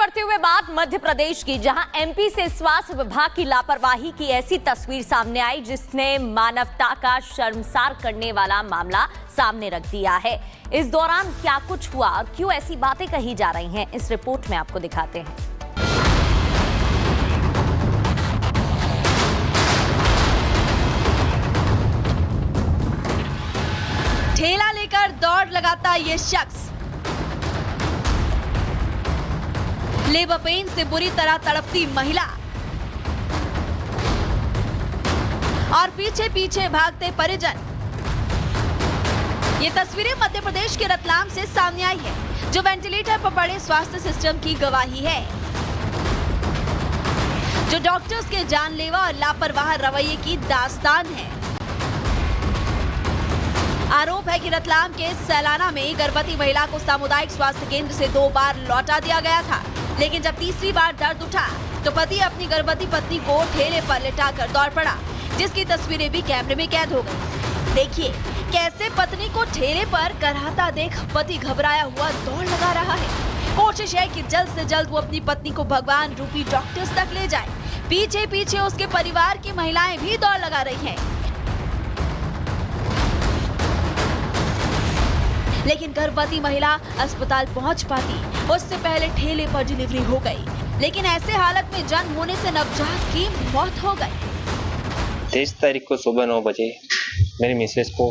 बढ़ते हुए बात मध्य प्रदेश की, जहां एमपी से स्वास्थ्य विभाग की लापरवाही की ऐसी तस्वीर सामने आई जिसने मानवता का शर्मसार करने वाला मामला सामने रख दिया है। इस दौरान क्या कुछ हुआ और क्यों ऐसी बातें कही जा रही हैं, इस रिपोर्ट में आपको दिखाते हैं। ठेला लेकर दौड़ लगाता ये शख्स, लेबर पेन से बुरी तरह तड़पती महिला और पीछे पीछे भागते परिजन। ये तस्वीरें मध्य प्रदेश के रतलाम से सामने आई है, जो वेंटिलेटर पर पड़े स्वास्थ्य सिस्टम की गवाही है, जो डॉक्टर्स के जानलेवा और लापरवाह रवैये की दास्तान है। आरोप है कि रतलाम के सैलाना में गर्भवती महिला को सामुदायिक स्वास्थ्य केंद्र से 2 बार लौटा दिया गया था, लेकिन जब तीसरी बार दर्द उठा तो पति अपनी गर्भवती पत्नी को ठेले पर लिटाकर दौड़ पड़ा, जिसकी तस्वीरें भी कैमरे में कैद हो गई। देखिए कैसे पत्नी को ठेले पर कराहता देख पति घबराया हुआ दौड़ लगा रहा है। कोशिश है कि जल्द से जल्द वो अपनी पत्नी को भगवान रूपी डॉक्टर्स तक ले जाए। पीछे पीछे उसके परिवार की महिलाएं भी दौड़ लगा रही हैं। लेकिन गर्भवती महिला अस्पताल पहुंच पाती उससे पहले ठेले पर डिलीवरी हो गई, लेकिन ऐसे हालत में जन्म होने से नवजात की मौत हो गई। 23 तारीख को सुबह 9 बजे मेरी मिसेस को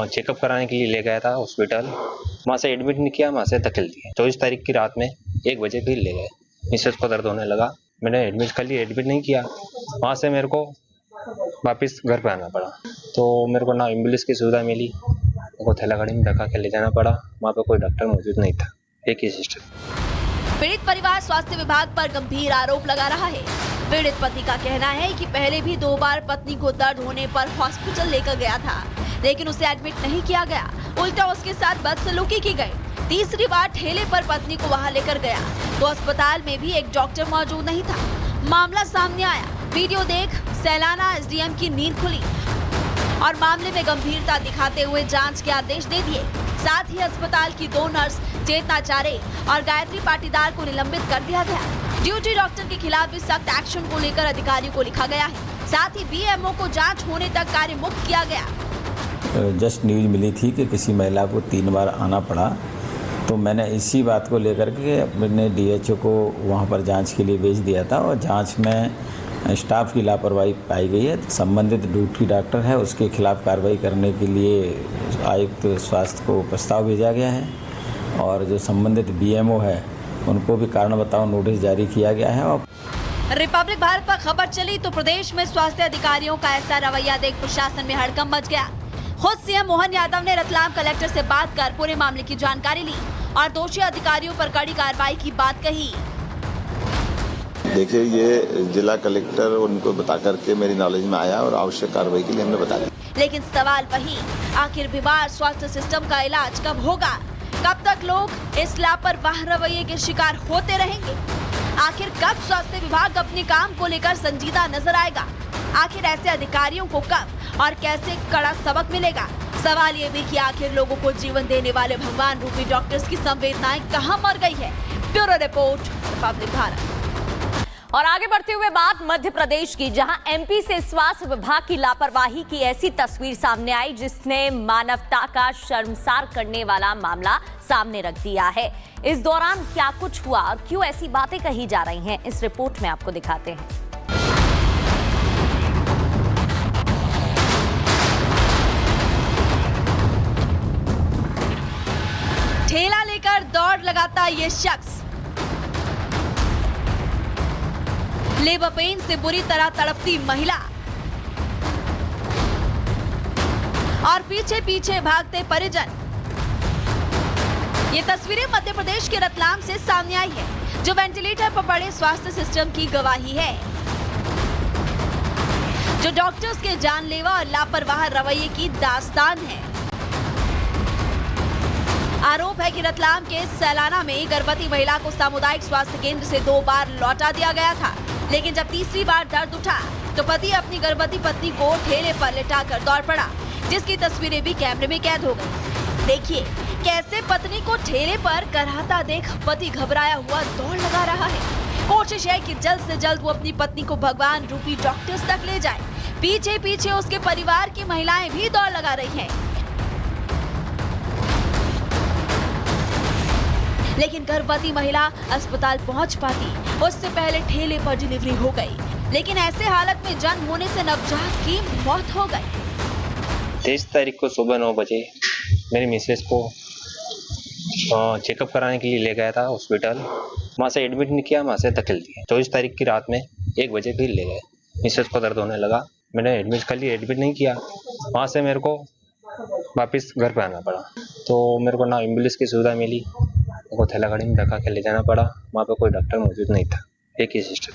चेकअप कराने के लिए ले गया था हॉस्पिटल। वहाँ से एडमिट नहीं किया, वहाँ से धकेल दिया। 24 तारीख की रात में 1 बजे फिर ले गए। मिसेस को दर्द होने लगा, मैंने एडमिट कर लिया, एडमिट नहीं किया। वहाँ से मेरे को वापस घर पे आना पड़ा, तो मेरे को ना एम्बुलेंस की सुविधा मिली, को थैला गाड़ी में धक्का के ले जाना पड़ा। वहाँ पे कोई डॉक्टर मौजूद नहीं था, एक ही सिस्टर। पीड़ित परिवार स्वास्थ्य विभाग पर गंभीर आरोप लगा रहा है। पीड़ित पति का कहना है कि पहले भी 2 बार पत्नी को दर्द होने पर हॉस्पिटल लेकर गया था, लेकिन उसे एडमिट नहीं किया गया, उल्टा उसके साथ बदसलूकी की गई। तीसरी बार ठेले पर पत्नी को वहाँ लेकर गया तो अस्पताल में भी एक डॉक्टर मौजूद नहीं था। मामला सामने आया, वीडियो देख सैलाना एसडीएम की नींद खुली और मामले में गंभीरता दिखाते हुए जांच के आदेश दे दिए। साथ ही अस्पताल की 2 नर्स चेतना चारे और गायत्री पाटीदार को निलंबित कर दिया गया। ड्यूटी डॉक्टर के खिलाफ भी सख्त एक्शन को लेकर अधिकारियों को लिखा गया है। साथ ही बीएमओ को जांच होने तक कार्य मुक्त किया गया। जस्ट न्यूज मिली थी कि किसी महिला को 3 बार आना पड़ा, तो मैंने इसी बात को लेकर के अपने डीएचओ को वहाँ पर जाँच के लिए भेज दिया था और जाँच में स्टाफ की लापरवाही पाई गई है। संबंधित ड्यूटी डॉक्टर है, उसके खिलाफ कार्रवाई करने के लिए आयुक्त स्वास्थ्य को प्रस्ताव भेजा गया है और जो संबंधित बीएमओ है उनको भी कारण बताओ नोटिस जारी किया गया है। और रिपब्लिक भारत पर खबर चली तो प्रदेश में स्वास्थ्य अधिकारियों का ऐसा रवैया देख प्रशासन में हड़कंप मच गया। खुद सीएम मोहन यादव ने रतलाम कलेक्टर से बात कर पूरे मामले की जानकारी ली और दोषी अधिकारियों पर कड़ी कार्रवाई की बात कही। देखिए, ये जिला कलेक्टर उनको बता करके मेरी नॉलेज में आया और आवश्यक कार्रवाई के लिए हमने बता दिया। लेकिन सवाल वही, आखिर बीमार स्वास्थ्य सिस्टम का इलाज कब होगा? कब तक लोग इस लापरवाह रवैये के शिकार होते रहेंगे? आखिर कब स्वास्थ्य विभाग अपने काम को लेकर संजीदा नजर आएगा? आखिर ऐसे अधिकारियों को कब और कैसे कड़ा सबक मिलेगा? सवाल ये भी कि आखिर लोगों को जीवन देने वाले भगवान रूपी डॉक्टर्स की संवेदनाएं कहां मर गई है? Bureau report, Republic Bharat. और आगे बढ़ते हुए बात मध्य प्रदेश की, जहां एमपी से स्वास्थ्य विभाग की लापरवाही की ऐसी तस्वीर सामने आई जिसने मानवता का शर्मसार करने वाला मामला सामने रख दिया है। इस दौरान क्या कुछ हुआ और क्यों ऐसी बातें कही जा रही हैं, इस रिपोर्ट में आपको दिखाते हैं। ठेला लेकर दौड़ लगाता ये शख्स, लेबर पेन से बुरी तरह तड़पती महिला और पीछे पीछे भागते परिजन। ये तस्वीरें मध्य प्रदेश के रतलाम से सामने आई है, जो वेंटिलेटर पर पड़े स्वास्थ्य सिस्टम की गवाही है, जो डॉक्टर्स के जानलेवा और लापरवाह रवैये की दास्तान है। आरोप है कि रतलाम के सैलाना में गर्भवती महिला को सामुदायिक स्वास्थ्य केंद्र से 2 बार लौटा दिया गया था, लेकिन जब तीसरी बार दर्द उठा तो पति अपनी गर्भवती पत्नी को ठेले पर लिटाकर दौड़ पड़ा, जिसकी तस्वीरें भी कैमरे में कैद हो गई। देखिए कैसे पत्नी को ठेले पर कराहता देख पति घबराया हुआ दौड़ लगा रहा है। कोशिश है कि जल्द से जल्द वो अपनी पत्नी को भगवान रूपी डॉक्टर्स तक ले जाए। पीछे पीछे उसके परिवार की महिलाएं भी दौड़ लगा रही हैं। लेकिन गर्भवती महिला अस्पताल पहुंच पाती उससे पहले ठेले पर डिलीवरी हो गई। लेकिन ऐसे हालत में जन्म होने से नवजात की मौत हो गई। 23 तारीख को सुबह 9 बजे मेरी मिसेस को चेकअप कराने के लिए ले गया था हॉस्पिटल। वहाँ से एडमिट नहीं किया, वहाँ से धकेल दिया। 24 तारीख की रात में 1 बजे फिर ले गए। मिसेस को दर्द होने लगा, मैंने एडमिट कर लिया, एडमिट नहीं किया। वहाँ से मेरे को वापस घर पे आना पड़ा। तो मेरे को ना एम्बुलेंस की सुविधा मिली, मेरे को थैला गाड़ी में धक्का के ले जाना पड़ा। वहाँ पे कोई डॉक्टर मौजूद नहीं था, एक ही सिस्टर।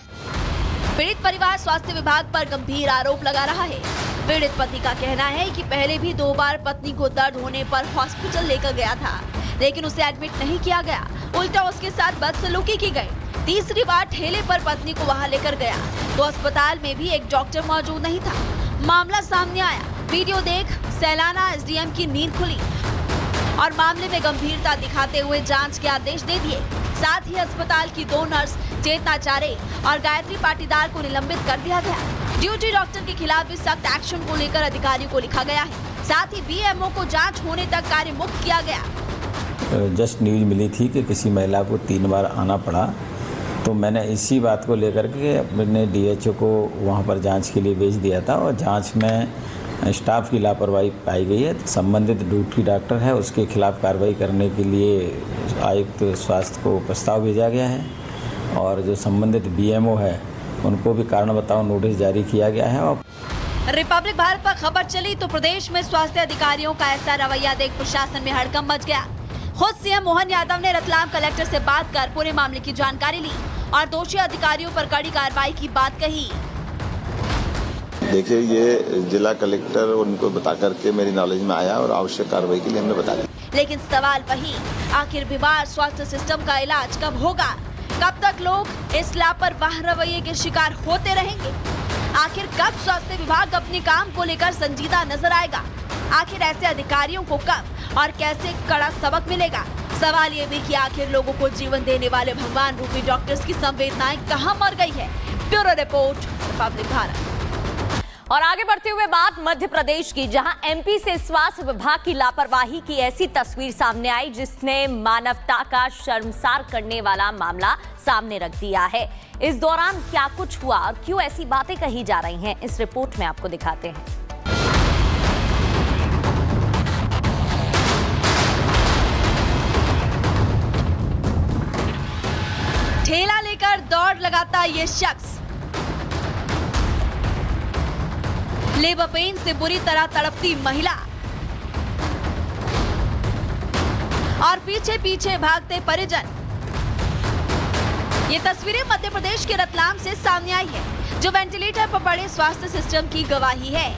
पीड़ित परिवार स्वास्थ्य विभाग पर गंभीर आरोप लगा रहा है। पीड़ित पति का कहना है कि पहले भी 2 बार पत्नी को दर्द होने पर हॉस्पिटल लेकर गया था, लेकिन उसे एडमिट नहीं किया गया, उल्टा उसके साथ बदसलूकी की गई। तीसरी बार ठेले पर पत्नी को वहां लेकर गया तो अस्पताल में भी एक डॉक्टर मौजूद नहीं था। मामला सामने आया, वीडियो देख सैलाना एसडीएम की नींद खुली और मामले में गंभीरता दिखाते हुए जांच के आदेश दे दिए। साथ ही अस्पताल की 2 नर्स चेतना चारे और गायत्री पाटीदार को निलंबित कर दिया गया। ड्यूटी डॉक्टर के खिलाफ भी सख्त एक्शन को लेकर अधिकारियों को लिखा गया है। साथ ही बीएमओ को जांच होने तक कार्य मुक्त किया गया। जस्ट न्यूज मिली थी कि किसी महिला को 3 बार आना पड़ा, तो मैंने इसी बात को लेकर के अपने डीएचओ को वहाँ पर जांच के लिए भेज दिया था और जांच में स्टाफ की लापरवाही पाई गई है। संबंधित ड्यूटी डॉक्टर है, उसके खिलाफ कार्रवाई करने के लिए आयुक्त स्वास्थ्य को प्रस्ताव भेजा गया है और जो संबंधित बीएमओ है उनको भी कारण बताओ नोटिस जारी किया गया है। और रिपब्लिक भारत पर खबर चली तो प्रदेश में स्वास्थ्य अधिकारियों का ऐसा रवैया देख प्रशासन में हड़कंप मच गया। खुद सीएम मोहन यादव ने रतलाम कलेक्टर से बात कर पूरे मामले की जानकारी ली और दोषी अधिकारियों पर कड़ी कार्रवाई की बात कही। देखिए, ये जिला कलेक्टर उनको बता करके मेरी नॉलेज में आया और आवश्यक कार्रवाई के लिए हमने बता दिया। लेकिन सवाल वही, आखिर बीमार स्वास्थ्य सिस्टम का इलाज कब होगा? कब तक लोग इस लापरवाह रवैये के शिकार होते रहेंगे? आखिर कब स्वास्थ्य विभाग अपने काम को लेकर संजीदा नजर आएगा? आखिर ऐसे अधिकारियों को कब और कैसे कड़ा सबक मिलेगा? सवाल ये भी कि आखिर लोगों को जीवन देने वाले भगवान रूपी डॉक्टर्स की संवेदनाएं कहां मर गई है? Bureau report, Republic Bharat. और आगे बढ़ते हुए बात मध्य प्रदेश की, जहां एमपी से स्वास्थ्य विभाग की लापरवाही की ऐसी तस्वीर सामने आई जिसने मानवता का शर्मसार करने वाला मामला सामने रख दिया है। इस दौरान क्या कुछ हुआ और क्यों ऐसी बातें कही जा रही हैं, इस रिपोर्ट में आपको दिखाते हैं। ठेला लेकर दौड़ लगाता ये शख्स लेबर पेन से बुरी तरह तड़पती महिला और पीछे पीछे भागते परिजन। ये तस्वीरें मध्य प्रदेश के रतलाम से सामने आई है, जो वेंटिलेटर पर पड़े स्वास्थ्य सिस्टम की गवाही है,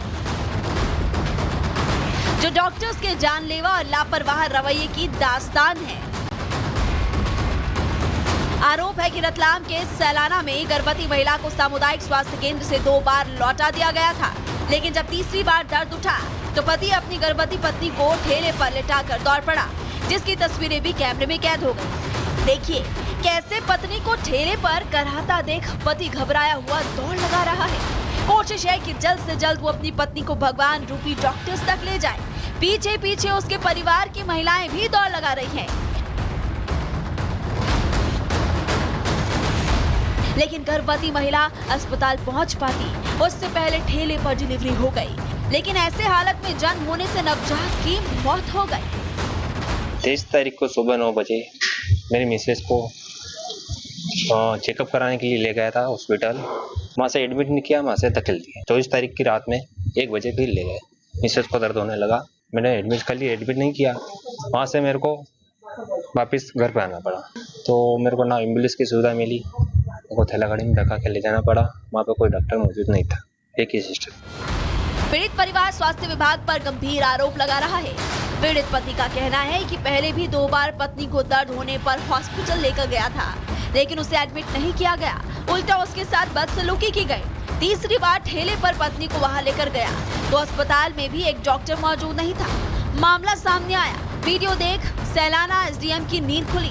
जो डॉक्टर्स के जानलेवा और लापरवाह रवैये की दास्तान है। आरोप है कि रतलाम के सैलाना में गर्भवती महिला को सामुदायिक स्वास्थ्य केंद्र से 2 बार लौटा दिया गया था, लेकिन जब तीसरी बार दर्द उठा तो पति अपनी गर्भवती पत्नी को ठेले पर लिटाकर दौड़ पड़ा, जिसकी तस्वीरें भी कैमरे में कैद हो गई। देखिए कैसे पत्नी को ठेले पर कराहता देख पति घबराया हुआ दौड़ लगा रहा है। कोशिश है कि जल्द से जल्द वो अपनी पत्नी को भगवान रूपी डॉक्टर्स तक ले जाए। पीछे पीछे उसके परिवार की महिलाएं भी दौड़ लगा रही हैं। लेकिन गर्भवती महिला अस्पताल पहुंच पाती उससे पहले ठेले पर डिलीवरी हो गई। लेकिन ऐसे हालत में जन्म होने से नवजात की मौत हो गई। 23 तारीख को सुबह 9 बजे मेरी मिसेस को चेकअप कराने के लिए ले गया था हॉस्पिटल। वहाँ से एडमिट नहीं किया, वहाँ से धकेल दिया। 24 तारीख की रात में 1 बजे फिर ले गए। मिसेस को दर्द होने लगा, मैंने एडमिट कर लिया, एडमिट नहीं किया। वहाँ से मेरे को वापस घर पे आना पड़ा। तो मेरे को ना एम्बुलेंस की सुविधा मिली, मेरे को थैला गाड़ी में धक्का के ले जाना पड़ा। वहाँ पे कोई डॉक्टर मौजूद नहीं था, एक ही सिस्टर। पीड़ित परिवार स्वास्थ्य विभाग पर गंभीर आरोप लगा रहा है। पीड़ित पति का कहना है कि पहले भी 2 बार पत्नी को दर्द होने पर हॉस्पिटल लेकर गया था, लेकिन उसे एडमिट नहीं किया गया, उल्टा उसके साथ बदसलूकी की गई। तीसरी बार ठेले पर पत्नी को वहां लेकर गया तो अस्पताल में भी एक डॉक्टर मौजूद नहीं था। मामला सामने आया, वीडियो देख सैलाना एसडीएम की नींद खुली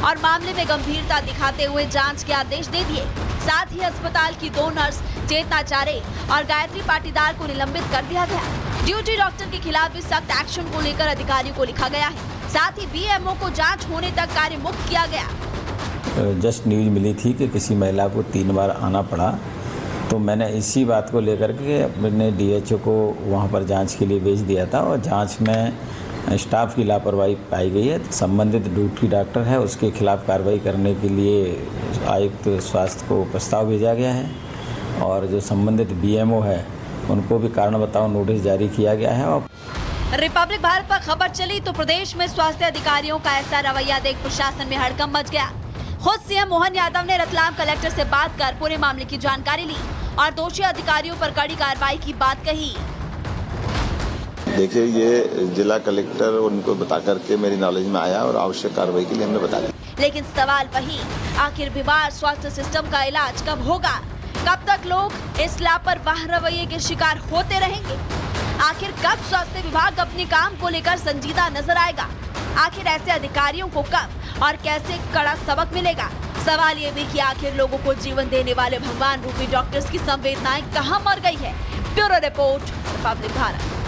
और मामले में गंभीरता दिखाते हुए जांच के आदेश दे दिए। साथ ही अस्पताल की 2 नर्स चेतना चारे और गायत्री पाटीदार को निलंबित कर दिया गया। ड्यूटी डॉक्टर के खिलाफ भी सख्त एक्शन को लेकर अधिकारियों को लिखा गया है। साथ ही बीएमओ को जांच होने तक कार्य मुक्त किया गया। जस्ट न्यूज मिली थी कि किसी महिला को 3 बार आना पड़ा, तो मैंने इसी बात को लेकर के अपने डीएचओ को वहाँ पर जांच के लिए भेज दिया था और जांच में स्टाफ की लापरवाही पाई गई है। संबंधित ड्यूटी डॉक्टर है, उसके खिलाफ कार्रवाई करने के लिए आयुक्त स्वास्थ्य को प्रस्ताव भेजा गया है और जो संबंधित बीएमओ है उनको भी कारण बताओ नोटिस जारी किया गया है। और रिपब्लिक भारत पर खबर चली तो प्रदेश में स्वास्थ्य अधिकारियों का ऐसा रवैया देख प्रशासन में हड़कंप मच गया। खुद सीएम मोहन यादव ने रतलाम कलेक्टर से बात कर पूरे मामले की जानकारी ली और दोषी अधिकारियों पर कड़ी कार्रवाई की बात कही। देखिए, ये जिला कलेक्टर उनको बता करके मेरी नॉलेज में आया और आवश्यक कार्रवाई के लिए हमने बता दिया। लेकिन सवाल वही, आखिर बीमार स्वास्थ्य सिस्टम का इलाज कब होगा? कब तक लोग इस लापरवाह रवैये के शिकार होते रहेंगे? आखिर कब स्वास्थ्य विभाग अपने काम को लेकर संजीदा नजर आएगा? आखिर ऐसे अधिकारियों को कब और कैसे कड़ा सबक मिलेगा? सवाल ये भी कि आखिर लोगों को जीवन देने वाले भगवान रूपी डॉक्टर्स की संवेदनाएं कहां मर गई है? Bureau report, Republic Bharat.